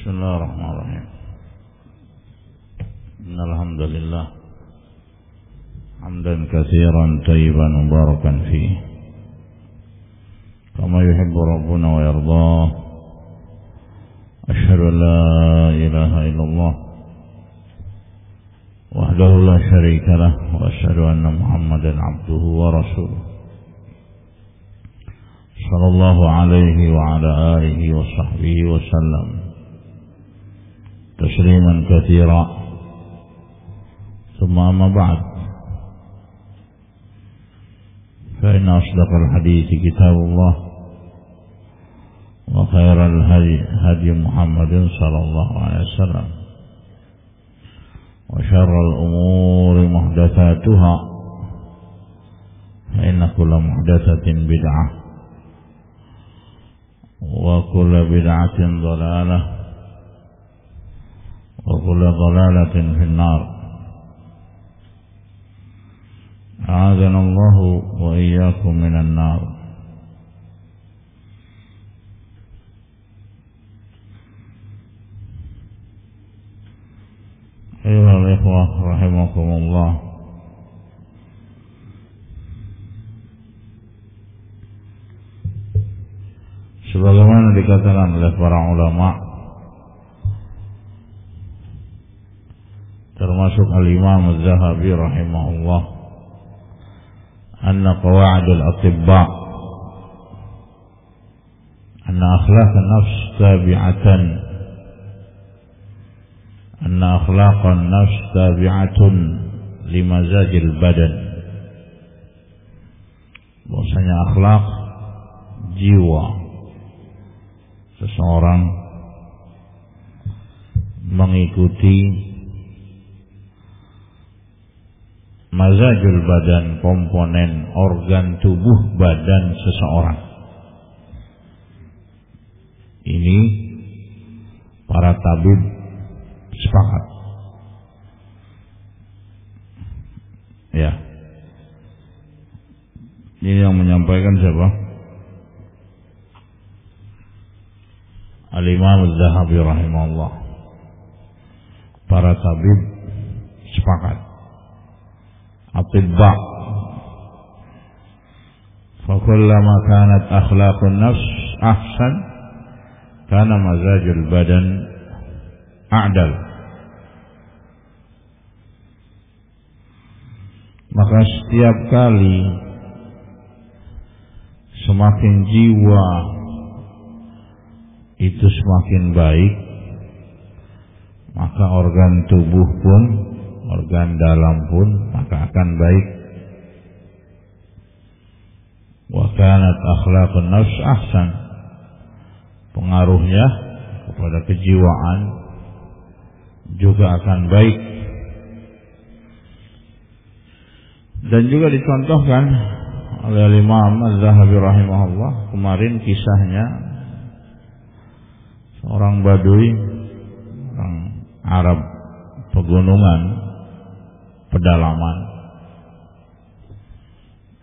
Bismillahirrahmanirrahim. Innalhamdulillah hamdan katsiran thayyiban mubarakan fihi kama yuhibbu rabbuna wa yardah. Asyhadu an la ilaha illallah wahdahu la syarika lah wa asyhadu anna Muhammadan abduhu wa rasuluh sallallahu alaihi wa ala alihi wa sahbihi wa sallam tasliman katsira. Tsumma amma ba'd, fa inna asdaqal hadithi kitabullah wa khairal hadi Muhammadin sallallahu alaihi wasallam wa syarral umuri muhdatsatuha fa inna kulla muhdatsatin bid'ah wa kulla bid'atin dhalalah wa kulla dhalalatin finnar. A'adzana Allahu wa iyyakum minan nar. Ayyuhal ikhwah rahimakumullah, sebagaimana dikatakan oleh para ulama termasuk al-Imam Az-Zahabi rahimahullah, anna qawaid al-atibba anna akhlaq an-nafs tabi'atan anna akhlaq an-nafs tabi'atun limazajil badan. Bahwasanya akhlak jiwa seseorang mengikuti mazajul badan, komponen organ tubuh badan seseorang. Ini para tabib sepakat. Ya. Ini yang menyampaikan siapa? Al-Imam Az-Zahabi rahimahullah. Para tabib sepakat. Atibba. Fakullama kanat akhlaqun nafs ahsan kana mazajul badan a'dal. Maka setiap kali semakin jiwa itu semakin baik, maka organ tubuh pun, organ dalam pun maka akan baik. Wa kanat akhlaqun nafs ahsan, pengaruhnya kepada kejiwaan juga akan baik. Dan juga dicontohkan oleh Imam Az-Zahabi rahimahullah kemarin kisahnya seorang Badui, orang Arab pegunungan, pedalaman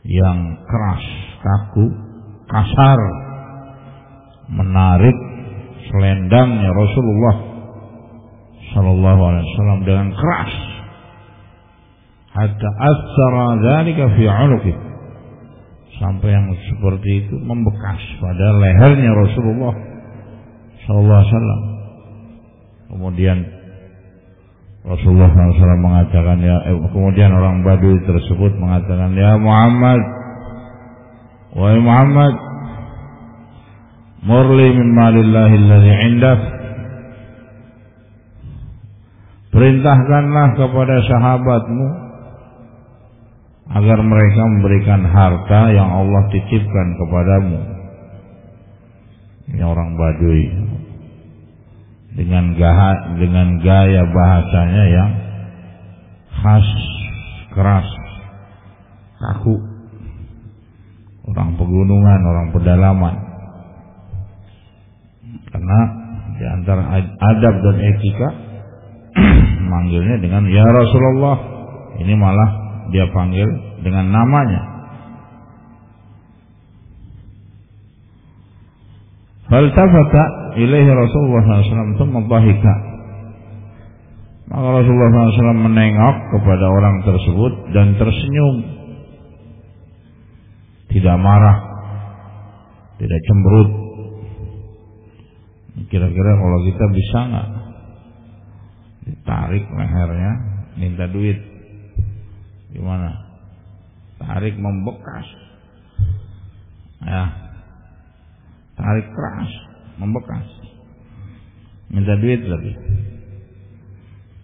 yang keras, kaku, kasar, menarik selendangnya Rasulullah sallallahu alaihi wasallam dengan keras hatta athara dzalika fi 'unuqih, sampai yang seperti itu membekas pada lehernya Rasulullah sallallahu alaihi wasallam. Kemudian Rasulullah SAW mengatakan, kemudian orang Badui tersebut mengatakan, ya Muhammad, wahai Muhammad, murli min malillahi alladhi indak, perintahkanlah kepada sahabatmu agar mereka memberikan harta yang Allah titipkan kepadamu. Ini orang Badui dengan gaya bahasanya yang khas, keras, kaku, orang pegunungan, orang pedalaman. Karena di antara adab dan etika manggilnya dengan ya Rasulullah, ini malah dia panggil dengan namanya. Faltafata ilaihi Rasulullah SAW thumma dhahika. Maka Rasulullah SAW menengok kepada orang tersebut dan tersenyum, tidak marah, tidak cemberut. Kira-kira kalau kita bisa nggak ditarik lehernya, minta duit, gimana? Tarik membekas, ya, tarik keras, membekas, minta duit lagi.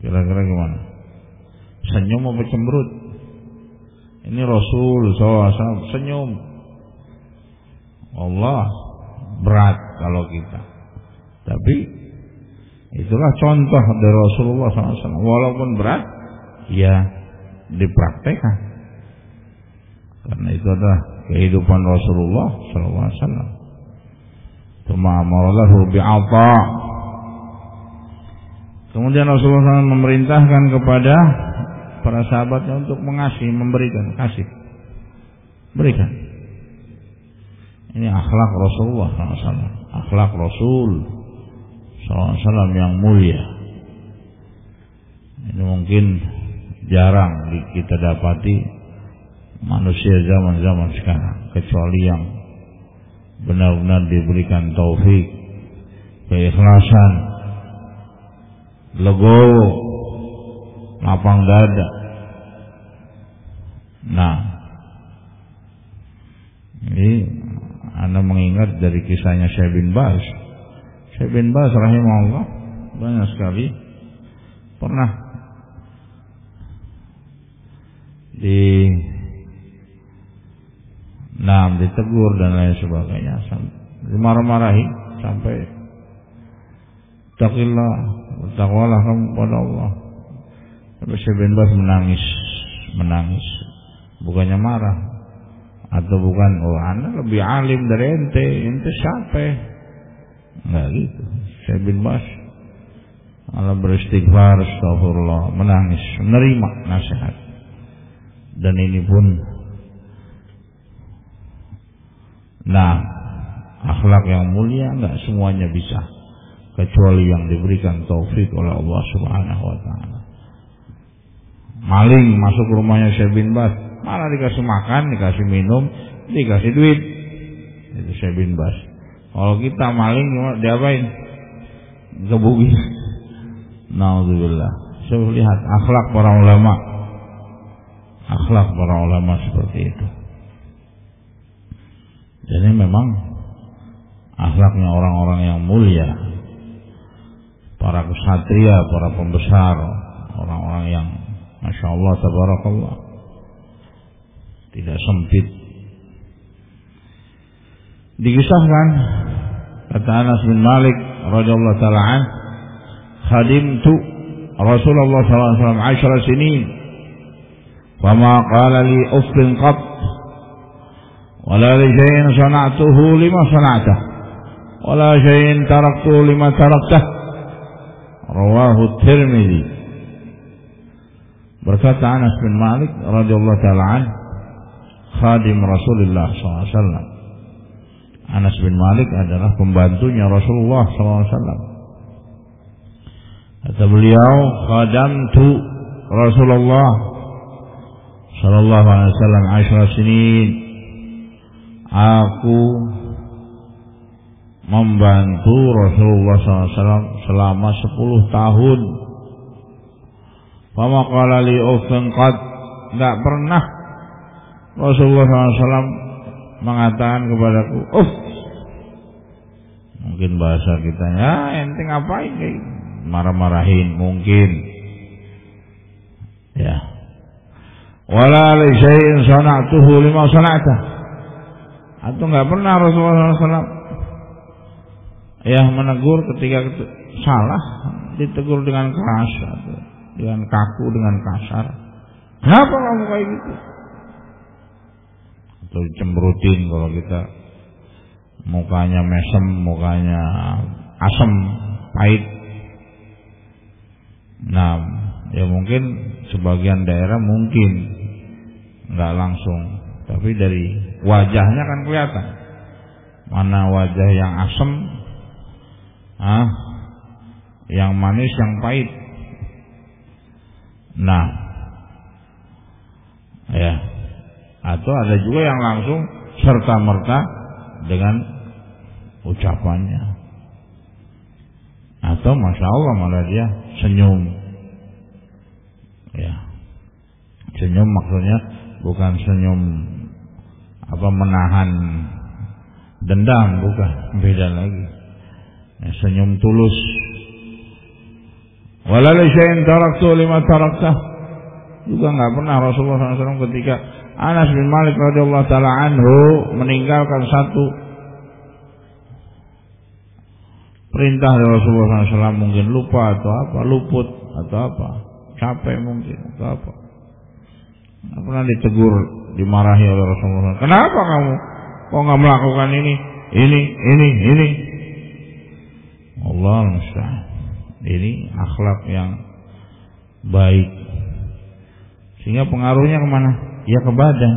Kira-kira gimana? Senyum apa cemberut? Ini Rasul SAW senyum. Allah berat kalau kita. Tapi itulah contoh dari Rasulullah SAW. Walaupun berat, ya dipraktekkan. Karena itu adalah kehidupan Rasulullah SAW. Tuma'amalahu bi'ata. Kemudian Rasulullah SAW memerintahkan kepada para sahabatnya untuk mengasihi, memberikan, kasih, berikan. Ini akhlak Rasulullah SAW, akhlak Rasul SAW yang mulia. Ini mungkin jarang kita dapati manusia zaman-zaman sekarang, kecuali yang benar-benar diberikan taufik, keikhlasan, legowo, lapang dada. Nah, ini Anda mengingat dari kisahnya Syekh bin Baz. Syekh bin Baz rahimahullah banyak sekali pernah ditegur dan lain sebagainya, dimarah-marahi sampai taqillah, bertakwalah kamu kepada Allah. Tapi Syekh bin Baz menangis, bukannya marah, atau bukan, oh Anda lebih alim dari ente siapa? Enggak gitu. Syekh bin Baz malah beristighfar, astagfirullah, menangis, menerima nasihat. Dan ini pun akhlak yang mulia enggak semuanya bisa, kecuali yang diberikan taufik oleh Allah Subhanahu wa taala. Maling masuk ke rumahnya Syekh bin Baz, malah dikasih makan, dikasih minum, dikasih duit. Itu Syekh bin Baz. Kalau kita maling diapain? Gebugis. Nauzubillah. Saya lihat akhlak para ulama. Akhlak para ulama seperti itu. Jadi memang akhlaknya orang-orang yang mulia, para ksatria, para pembesar, orang-orang yang Masya Allah, tabarakallah, tidak sempit. Dikisahkan, kata Anas bin Malik radhiyallahu ta'ala an, khadimtu Rasulullah SAW 10 sinin, fama qala li uffin qat, wala li shay'in sana'tuhu lima sana'tah, wala shay'in taraktuhu lima taraktah. Rawahu Tirmidzi. Berkata Anas bin Malik radhiyallahu ta'ala an, khadim Rasulullah SAW. Anas bin Malik adalah pembantunya Rasulullah SAW. Kata beliau, khadamtu Rasulullah sallallahu alaihi wasallam 10 sinin. Aku membantu Rasulullah SAW selama 10 tahun. Fama qala li uffin qad, enggak pernah Rasulullah SAW mengatakan kepadaku uff. Mungkin bahasa kita, ya ente ngapain kayak marah-marahin mungkin. Ya. Wala li syai'in sana'tuhu lima sana'tah. Atau enggak pernah Rasulullah SAW ya menegur ketika salah, ditegur dengan keras, dengan kaku, dengan kasar. Kenapa kamu kayak gitu? Atau cemberutin kalau kita mukanya mesem, mukanya asem, pahit. Nah, ya mungkin sebagian daerah mungkin nggak langsung, tapi dari wajahnya kan kelihatan mana wajah yang asem, yang manis yang pahit. Nah, ya, atau ada juga yang langsung serta-merta dengan ucapannya, atau masya Allah malah dia senyum. Ya, senyum maksudnya bukan senyum menahan dendam, bukan, beda lagi. Ya, senyum tulus. Wala li syai'in taraktu lima taraktah. Juga enggak pernah Rasulullah SAW ketika Anas bin Malik radhiyallahu taala anhu meninggalkan satu perintah dari Rasulullah SAW, mungkin lupa atau apa, luput atau apa, capek mungkin atau apa, enggak pernah ditegur, dimarahi oleh Rasulullah. Kenapa kamu kok enggak melakukan ini? Allah musta'an. Ini akhlak yang baik, sehingga pengaruhnya kemana? Ya ke badan.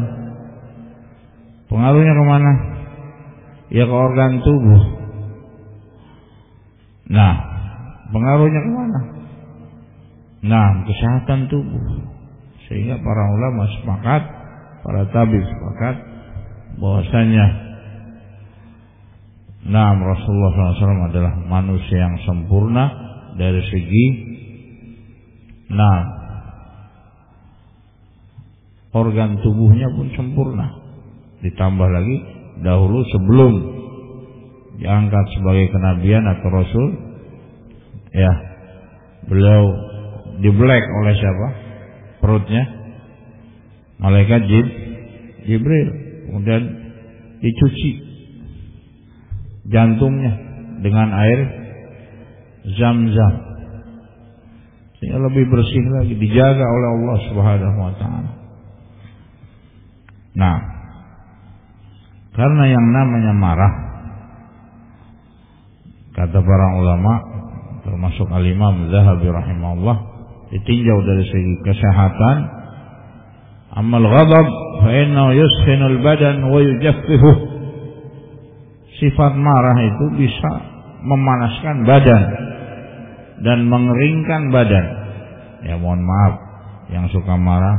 Pengaruhnya kemana? Ya ke organ tubuh. Nah, pengaruhnya kemana? Nah, kesehatan tubuh. Sehingga para ulama sepakat, para tabib sepakat bahwasanya Rasulullah SAW adalah manusia yang sempurna dari segi organ tubuhnya pun sempurna. Ditambah lagi dahulu sebelum diangkat sebagai kenabian atau rasul, ya, beliau dibelek oleh siapa? Perutnya malaikat Jibril. Kemudian dicuci jantungnya dengan air Zam-zam, sehingga lebih bersih lagi, dijaga oleh Allah Subhanahu wa taala. Nah, karena yang namanya marah, kata para ulama termasuk Al-Imam Zahabi rahimahullah, ditinjau dari segi kesehatan. Amal ghadab fa innahu yuskhinu al-badan wa yujaffihu. Sifat marah itu bisa memanaskan badan dan mengeringkan badan. Ya, mohon maaf yang suka marah,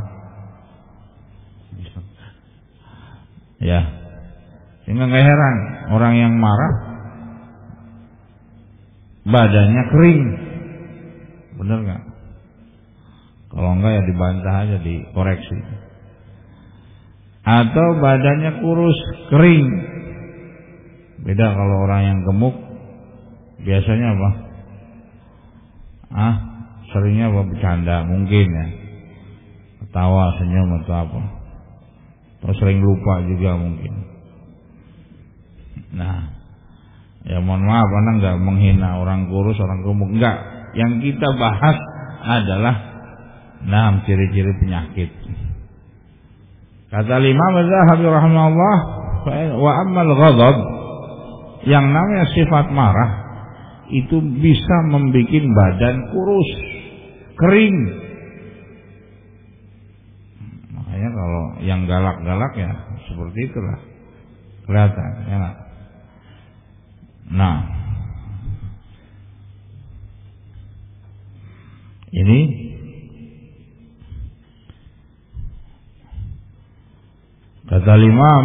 ya, sehingga nggak heran orang yang marah badannya kering, bener nggak? Kalau enggak ya dibantah aja, dikoreksi. Atau badannya kurus kering. Beda kalau orang yang gemuk, biasanya apa? Seringnya apa? Bercanda mungkin ya, ketawa, senyum atau apa, atau sering lupa juga mungkin. Nah, ya mohon maaf, Anda nggak menghina orang kurus, orang gemuk, enggak. Yang kita bahas adalah ciri-ciri penyakit. Kata Imam Az-Zahabi rahimahullah, wa ammal ghadab, yang namanya sifat marah itu bisa membuat badan kurus, kering. Makanya kalau yang galak-galak ya seperti itulah kelihatan, ya gak? Nah, ini kata Imam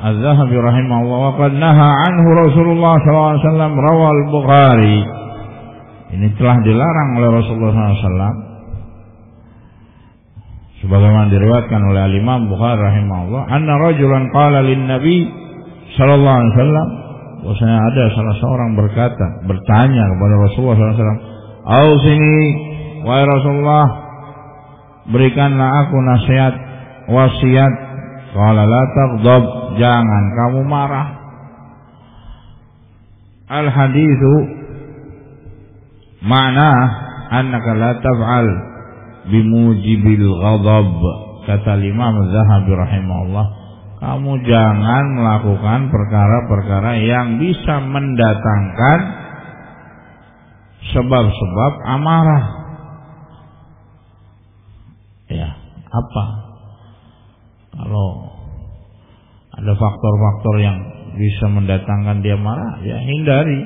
Az-Zahabi rahimahullah, wa qad naha anhu Rasulullah SAW, rawal Bukhari. Ini telah dilarang oleh Rasulullah SAW, sebagaimana diriwayatkan oleh Imam Bukhari rahimahullah, anna rajulan qala lin Nabi sallallahu alaihi wasallam, bahwasanya ada salah seorang bertanya kepada Rasulullah SAW, "Ausini wahai Rasulullah, berikanlah aku nasihat, wasiat." Qala la taghdab, jangan kamu marah. Al haditsu makna annaka la taf'al bimujibil ghadab. Kata Imam Az-Zahabi rahimahullah, kamu jangan melakukan perkara-perkara yang bisa mendatangkan sebab-sebab amarah. Ya, apa? Kalau ada faktor-faktor yang bisa mendatangkan dia marah, ya hindari.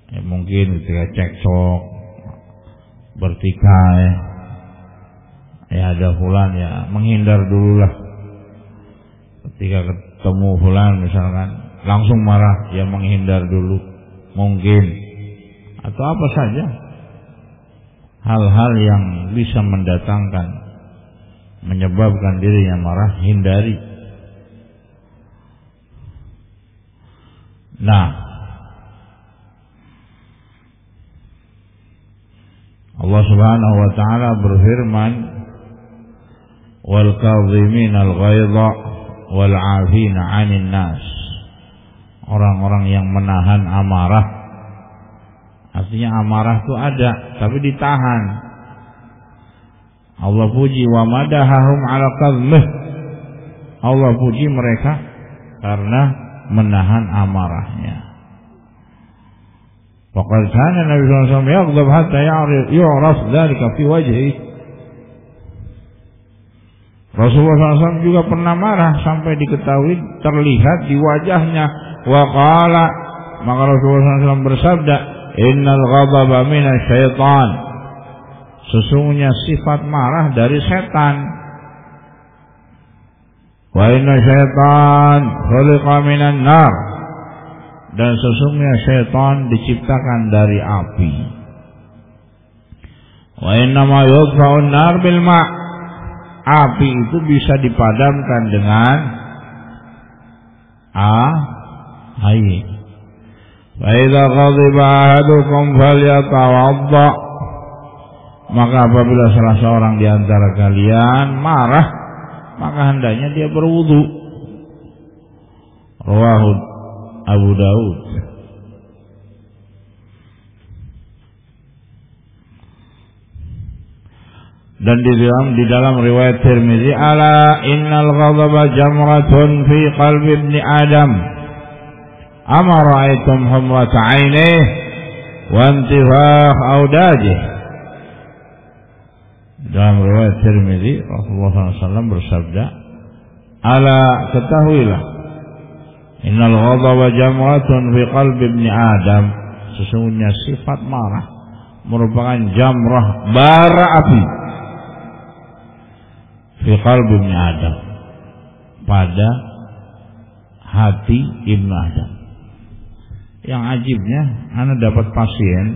Ya, mungkin ketika cekcok, bertikai, ya ada fulan, ya menghindar dululah. Ketika ketemu fulan misalkan langsung marah, ya menghindar dulu, mungkin, atau apa saja hal-hal yang bisa menyebabkan dirinya marah, hindari. Nah, Allah Subhanahu wa taala berfirman, wal kadhimin al-ghaidha wal 'afina 'anil nas. Orang-orang yang menahan amarah. Artinya amarah itu ada tapi ditahan. Allah puji wa madahahum 'ala kadhmih. Allah puji mereka karena menahan amarahnya. Faqad kana Nabi sallallahu alaihi wasallam yaghdab hatta yu'raf dzalika fi wajhihi. Rasulullah SAW juga pernah marah sampai diketahui, terlihat di wajahnya. Wa qala, maka Rasulullah SAW bersabda, innal ghadaba minasy syaitan. Sesungguhnya sifat marah dari setan. Wa inna syaitan khuliqa minan nar. Dan sesungguhnya syaitan diciptakan dari api. Wa inna ma yudfa'un nar bil ma'. Api itu bisa dipadamkan dengan air. Fa idza ghadiba ahadukum falyatawadda. Maka apabila salah seorang di antara kalian marah, maka hendaknya dia berwudu. Rawahu Abu Daud. Dan di dalam riwayat Tirmizi, ala innal ghadaba jamratun fi qalbi ibni Adam. Ama ra'aitum humrata 'ainihi wa intifakh awdajihi. Dalam riwayat Tirmizi, Rasulullah SAW bersabda, ala ketahuilah, innal ghadaba jamratun fi qalbi ibni Adam. Sesungguhnya sifat marah merupakan jamrah, bara api, fi qalbi ibni Adam, pada hati ibnu Adam. Yang ajibnya, ana dapat pasien,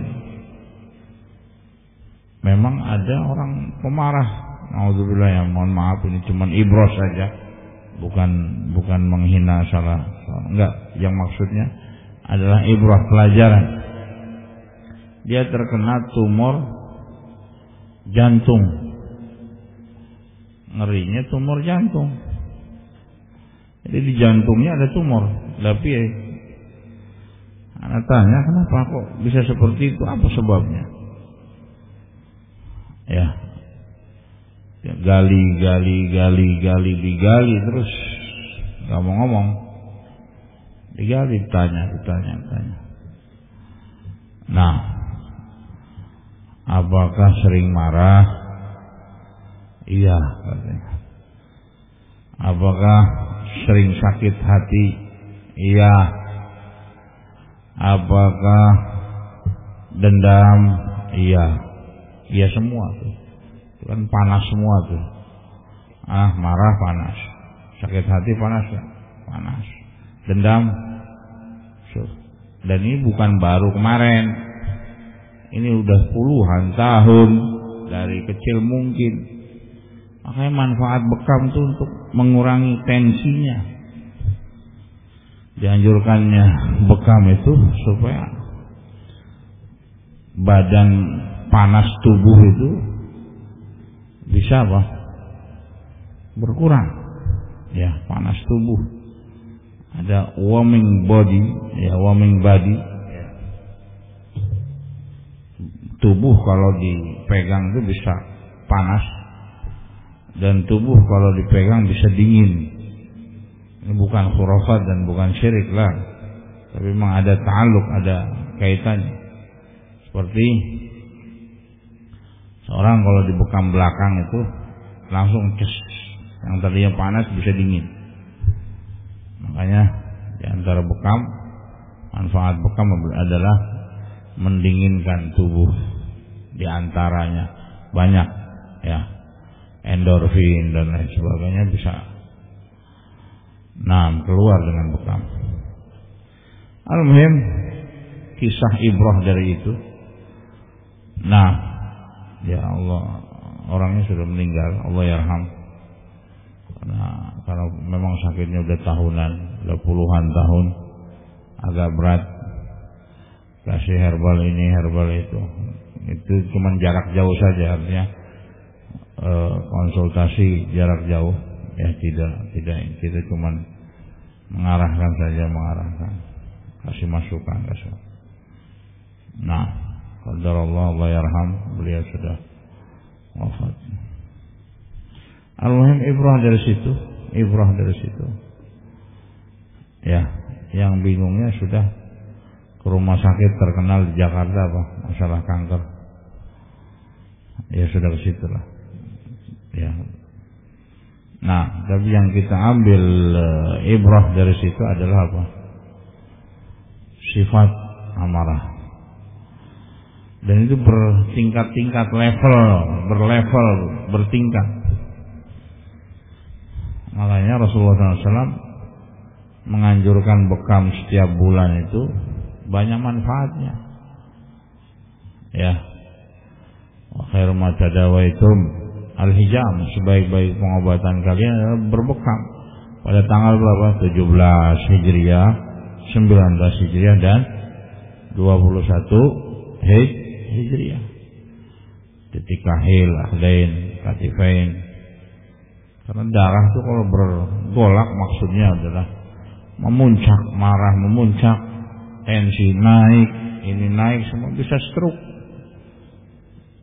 memang ada orang pemarah. Nauzubillah, ya mohon maaf, ini cuman ibros saja, bukan menghina salah, enggak. Yang maksudnya adalah ibrah, pelajaran. Dia terkena tumor jantung. Ngerinya tumor jantung. Jadi di jantungnya ada tumor. Tapi anak tanya, kenapa kok bisa seperti itu? Apa sebabnya? Ya, digali terus nggak mau ngomong. Digali, tanya. Nah, apakah sering marah? Iya, katanya. Apakah sering sakit hati? Iya. Apakah dendam? Iya. Iya semua tuh. Itu kan panas semua tuh. Marah panas. Sakit hati panas. Dendam. Dan ini bukan baru kemarin. Ini udah puluhan tahun, dari kecil mungkin. Makanya manfaat bekam itu untuk mengurangi tensinya. Dianjurkannya bekam itu supaya badan panas tubuh itu bisa berkurang. Ya, panas tubuh. Ada warming body. Ya. Tubuh kalau dipegang itu bisa panas, dan tubuh kalau dipegang bisa dingin. Ini bukan khurafat dan bukan syirik lah, tapi memang ada ta'alluq, ada kaitannya. Seperti seorang kalau dibekam belakang itu langsung yang tadinya panas bisa dingin. Makanya di antara bekam, manfaat bekam adalah mendinginkan tubuh, di antaranya banyak ya, endorfin dan lain sebagainya bisa keluar dengan bekam. Al-muhim kisah ibrah dari itu. Ya Allah, orangnya sudah meninggal, Allah yarham. Karena memang sakitnya udah tahunan, udah puluhan tahun, agak berat. Kasih herbal ini, herbal itu cuma jarak jauh saja, artinya konsultasi jarak jauh ya, tidak kita cuma mengarahkan saja, kasih masukan. Qadarullah, Allah yarham, beliau sudah wafat. Al-muhim ibrah dari situ ya. Yang bingungnya sudah ke rumah sakit terkenal di Jakarta masalah kanker, ya sudah ke situ lah ya. Tapi yang kita ambil ibrah dari situ adalah apa? Sifat amarah. Dan itu bertingkat-tingkat, bertingkat. Makanya Rasulullah SAW menganjurkan bekam setiap bulan itu banyak manfaatnya. Ya. Wa khairu ma tadawaitum al-hijam, sebaik-baik pengobatan kalian adalah berbekam. Pada tanggal berapa? 17 Hijriah, 19 Hijriah dan 21 Hijriah. Ketika hil, akhdain, katifain. Karena darah itu kalau bergolak maksudnya adalah memuncak, marah memuncak, tensi naik, ini naik, semua bisa stroke.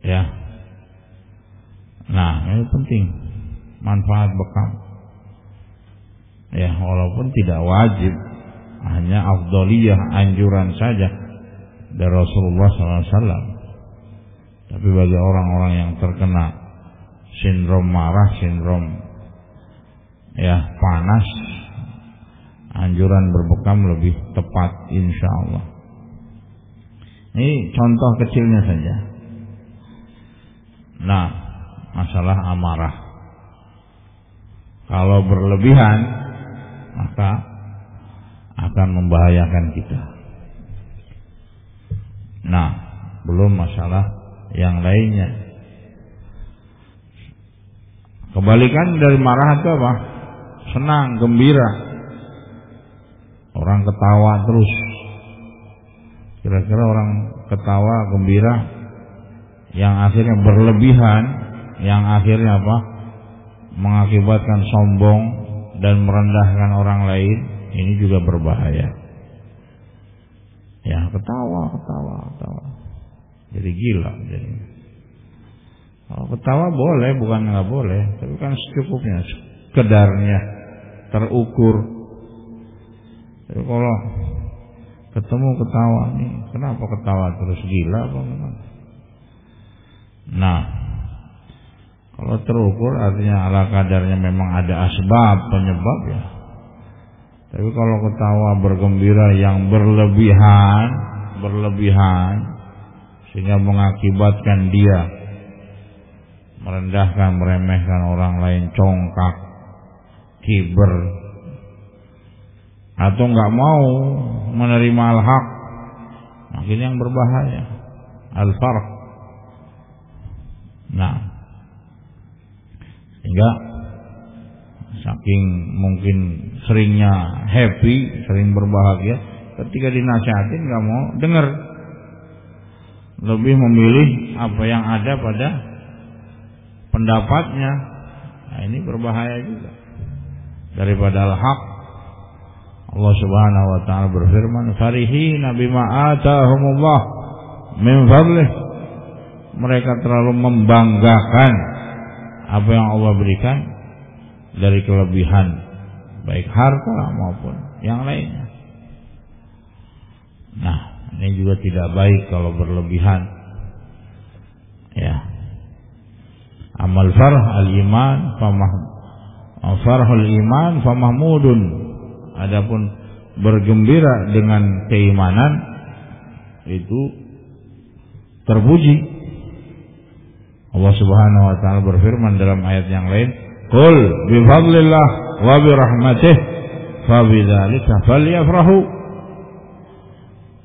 Ya. Ini penting manfaat bekam. Ya, walaupun tidak wajib, hanya afdaliyah, anjuran saja dari Rasulullah SAW. Tapi bagi orang-orang yang terkena sindrom marah, sindrom panas, anjuran berbekam lebih tepat insya Allah. Ini contoh kecilnya saja. Masalah amarah. Kalau berlebihan maka akan membahayakan kita. Belum masalah yang lainnya. Kebalikan dari marah itu apa? Senang, gembira. Orang ketawa terus. Kira-kira orang ketawa, gembira yang akhirnya berlebihan, yang akhirnya apa? Mengakibatkan sombong dan merendahkan orang lain, ini juga berbahaya. Ya, ketawa. Jadi gila jadi. Kalau ketawa boleh, bukan nggak boleh, tapi kan secukupnya, sekedarnya, terukur. Jadi kalau ketemu ketawa nih, kenapa ketawa terus, gila apa memang? Kalau terukur artinya ala kadarnya, memang ada asbab penyebab ya. Tapi kalau ketawa bergembira yang berlebihan sehingga mengakibatkan dia merendahkan, meremehkan orang lain, congkak, kiber, atau nggak mau menerima al-haq, makin yang berbahaya, al-farq. Sehingga saking mungkin seringnya happy, sering berbahagia, ketika dinasihatin nggak mau dengar, lebih memilih apa yang ada pada pendapatnya. Ini berbahaya juga daripada al-haq. Allah Subhanahu wa taala berfirman, "Farihina bima atahumullah min fadlih." Mereka terlalu membanggakan apa yang Allah berikan dari kelebihan, baik harta maupun yang lainnya. Ini juga tidak baik kalau berlebihan. Ya. Amal farh al-iman farhul iman famahmudun. Adapun bergembira dengan keimanan itu terpuji. Allah Subhanahu wa taala berfirman dalam ayat yang lain, "Qul bi fadlillah wa bi rahmatih fa bidzalika falyafrahu."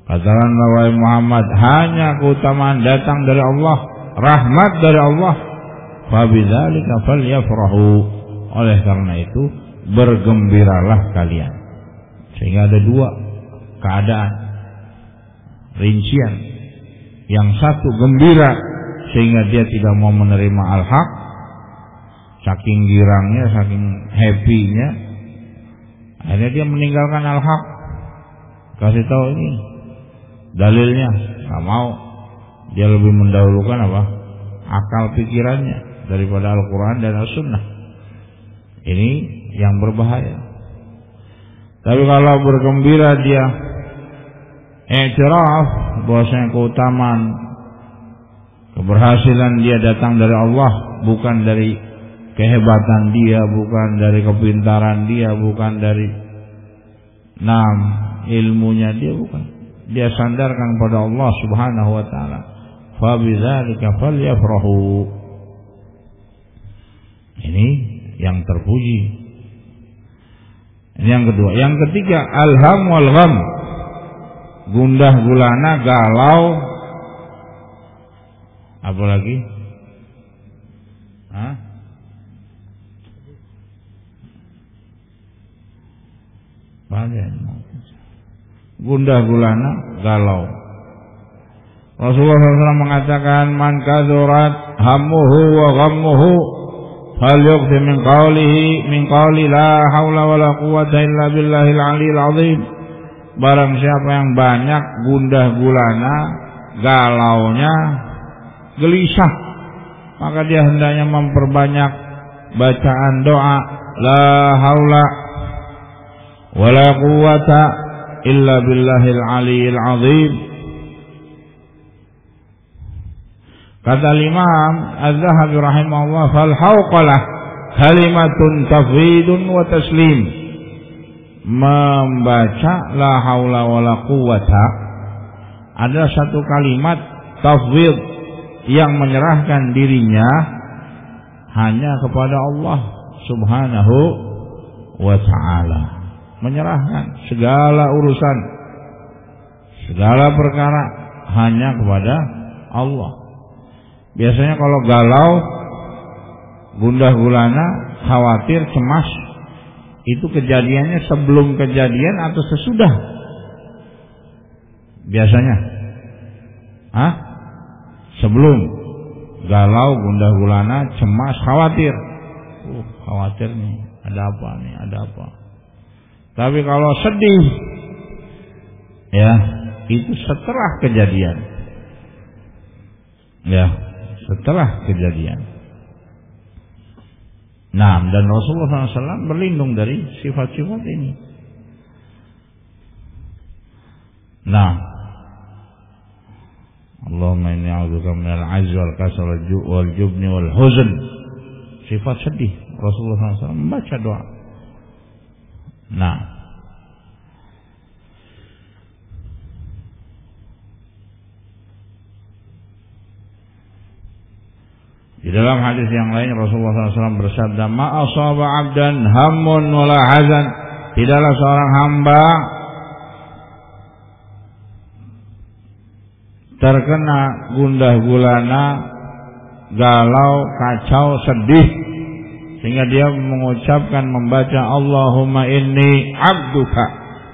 Katakanlah wahai Muhammad, hanya keutamaan datang dari Allah, rahmat dari Allah, fa bidzalika falyafrahu. Oleh karena itu bergembiralah kalian. Sehingga ada dua keadaan, rincian. Yang satu gembira sehingga dia tidak mau menerima al-haq, saking girangnya, saking happy-nya, akhirnya dia meninggalkan al-haq. Kasih tahu ini dalilnya, nggak mau. Dia lebih mendahulukan apa? Akal pikirannya daripada Al-Quran dan As-Sunnah. Ini yang berbahaya. Tapi kalau bergembira dia i'tiraf bahwasanya keutamaan, keberhasilan dia datang dari Allah, bukan dari kehebatan dia, bukan dari kepintaran dia, bukan dari ilmunya dia, bukan. Dia sandarkan pada Allah Subhanahu wa taala. Fa bidzalika falyafrahu. Ini yang terpuji. Ini yang kedua. Yang ketiga, alham wal gham. Gundah gulana, galau. Apa lagi? Banyak. Gundah gulana, galau. Rasulullah SAW mengatakan, man kadzurat hammuhu wa ghammuhu falyuqsim min qawli la haula wala quwwata illa billahil aliyil azim. Barang siapa yang banyak gundah gulana, galaunya, gelisah, maka dia hendaknya memperbanyak bacaan doa la haula wala quwwata illa billahil aliyil azim. Kata Imam Az-Zahabi rahimahullah, fal hauqalah kalimatun tafwidun wa taslim. Membaca la haula wala quwwata adalah satu kalimat tafwid yang menyerahkan dirinya hanya kepada Allah Subhanahu wa ta'ala. Menyerahkan segala urusan, segala perkara hanya kepada Allah. Biasanya kalau galau, gundah gulana, khawatir, cemas, itu kejadiannya sebelum kejadian atau sesudah? Biasanya sebelum. Galau, gundah gulana, cemas, khawatir. Khawatir nih, ada apa nih, ada apa. Tapi kalau sedih, ya, itu setelah kejadian. Ya, setelah kejadian. Nah, dan Rasulullah SAW berlindung dari sifat-sifat ini. Nah, Allahumma inni a'udzubika minal 'ajzi wal kasal wal jubni wal huzn. Sifat sedih. Rasulullah SAW membaca doa. Nah, di dalam hadis yang lain Rasulullah SAW bersabda, ma asaba 'abdan hammun wala hazan. Tidaklah seorang hamba terkena gundah gulana, galau, kacau, sedih, sehingga dia mengucapkan, membaca Allahumma inni abduka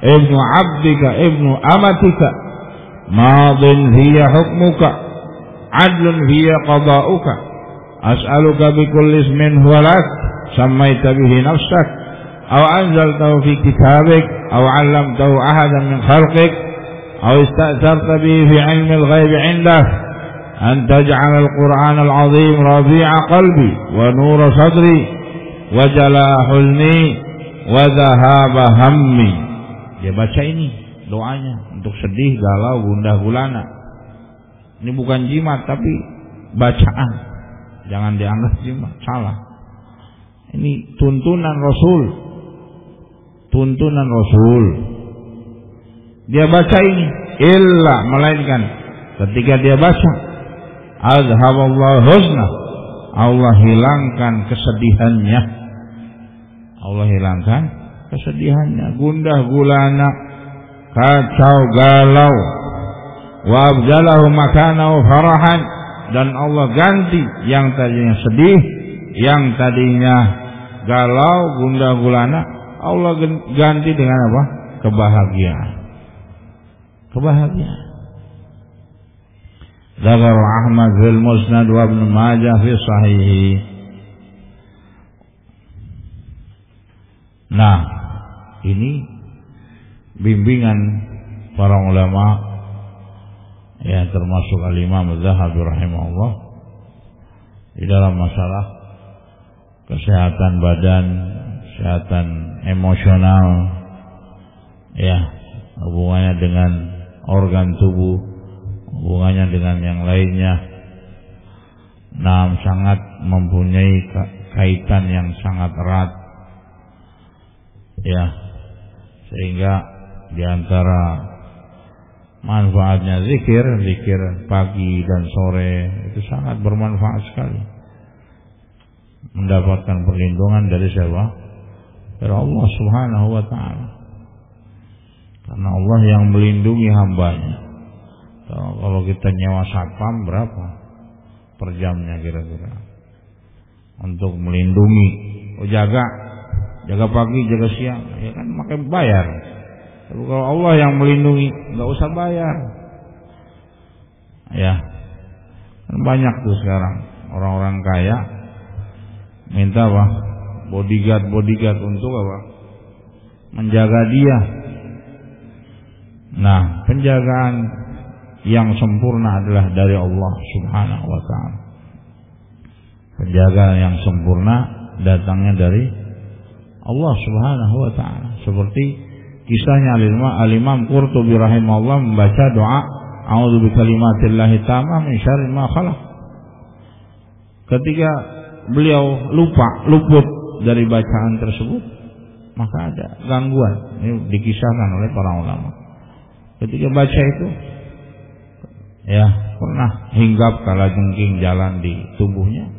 ibnu abdika ibnu amatika madin hiya hukmuka adlun hiya qada'uka as'aluka bikulli ismin huwa lak sammaita bihi nafsak aw anzaltahu fi kitabik aw 'allamtahu ahadan min khalqik aw ista'tharta bihi fi 'ilmi al-ghaib 'indak an taj'ala al-Qur'an al-'azim rabi'a qalbi wa nura sadri wa jala hulmi wa dhahaba hammi. Dia baca ini doanya untuk sedih, galau, gundah gulana. Ini bukan jimat tapi bacaan. Jangan dianggap jimat, salah. Ini tuntunan Rasul. Tuntunan Rasul. Dia baca ini, illa melainkan ketika dia baca azhaballahu huzna, Allah hilangkan kesedihannya. Allah hilangkan kesedihannya, gundah gulana, kacau galau. Wa abdalahu makanahu farahan, dan Allah ganti yang tadinya sedih, yang tadinya galau, gundah gulana, Allah ganti dengan apa? Kebahagiaan. Kebahagiaan. Dzakar Ahmad fil Musnad wa Ibnu Majah fi Sahihi. Nah, ini bimbingan para ulama, ya, termasuk Al-Imam Az-Zahabi rahimahullah, di dalam masalah kesehatan badan, kesehatan emosional, ya, hubungannya dengan organ tubuh, hubungannya dengan yang lainnya. Nah, sangat mempunyai kaitan yang sangat erat, ya, sehingga di antara manfaatnya zikir pagi dan sore itu sangat bermanfaat sekali. Mendapatkan perlindungan dari siapa? Dari Allah Subhanahu wa ta'ala. Karena Allah yang melindungi hambanya. Kalau kita nyewa satpam berapa per jamnya kira-kira untuk melindungi? Oh, jaga pagi, jaga siang, ya kan makai bayar. Tapi kalau Allah yang melindungi, nggak usah bayar. Ya, kan banyak tuh sekarang orang-orang kaya minta apa? Bodyguard untuk apa? Menjaga dia. Nah, penjagaan yang sempurna adalah dari Allah Subhanahu wa ta'ala. Penjagaan yang sempurna datangnya dari Allah Subhanahu wa ta'ala. Seperti kisahnya Al-Imam Qurtubi rahimahullah membaca doa a'udzu bikalimatillahi tammah min syarri ma khalaq. Ketika beliau luput dari bacaan tersebut, maka ada gangguan. Ini dikisahkan oleh para ulama. Ketika baca itu, ya, pernah hinggap kalajengking jalan di tubuhnya,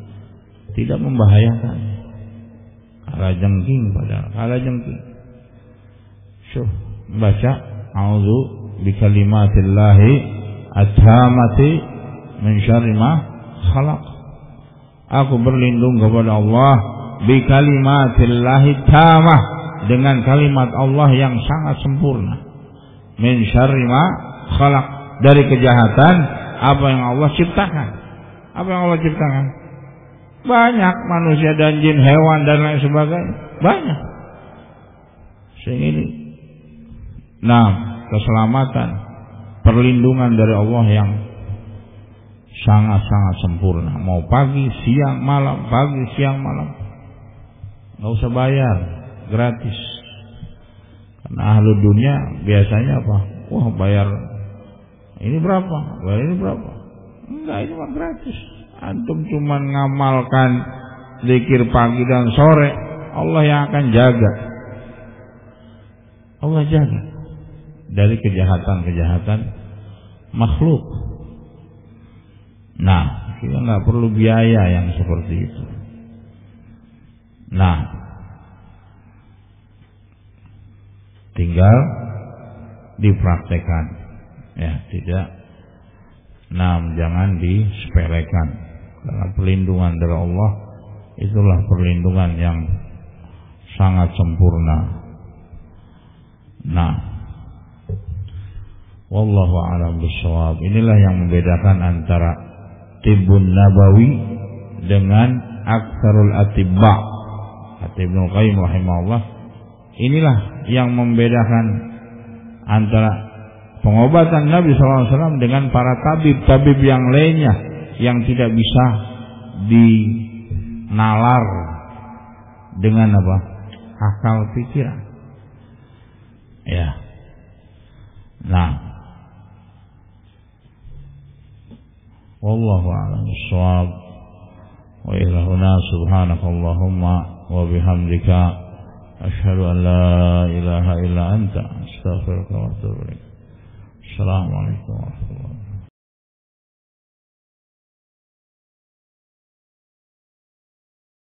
tidak membahayakan. Kalajengking padahal kalajengking. Baca a'udzu bikalimatillahi at-tammati min syarri ma khalaq. Aku berlindung kepada Allah bikalimatillahi tammah, dengan kalimat Allah yang sangat sempurna. Min syarri ma khalaq, dari kejahatan apa yang Allah ciptakan. Apa yang Allah ciptakan? Banyak, manusia dan jin, hewan dan lain sebagainya. Banyak. Sehingga ini, nah, keselamatan, perlindungan dari Allah yang sangat-sangat sempurna. Mau pagi, siang, malam, pagi, siang, malam. Nggak usah bayar, gratis. Karena ahlu dunia biasanya apa? Wah, bayar ini berapa? Bayar ini berapa? Enggak, ini mah gratis. Antum cuma ngamalkan zikir pagi dan sore, Allah yang akan jaga. Allah jaga dari kejahatan-kejahatan makhluk. Nah, kita nggak perlu biaya yang seperti itu. Nah, tinggal dipraktekkan, ya, tidak. Nah, jangan disepelekan, karena perlindungan dari Allah itulah perlindungan yang sangat sempurna. Nah, wallahu a'lam bishawab. Inilah yang membedakan antara tibbun nabawi dengan aktsarul atibba. Kata Ibnu Qayyim rahimahullah, inilah yang membedakan antara pengobatan Nabi SAW dengan para tabib yang lainnya yang tidak bisa dinalar dengan apa? Akal pikiran. Ya. Nah, wallahu a'lam bishawab. Wa ila huna subhanakallahumma wa bihamdika asyhadu an la ilaha illa anta astaghfiruka wa atubu ilaik. Assalamualaikum warahmatullahi wabarakatuh.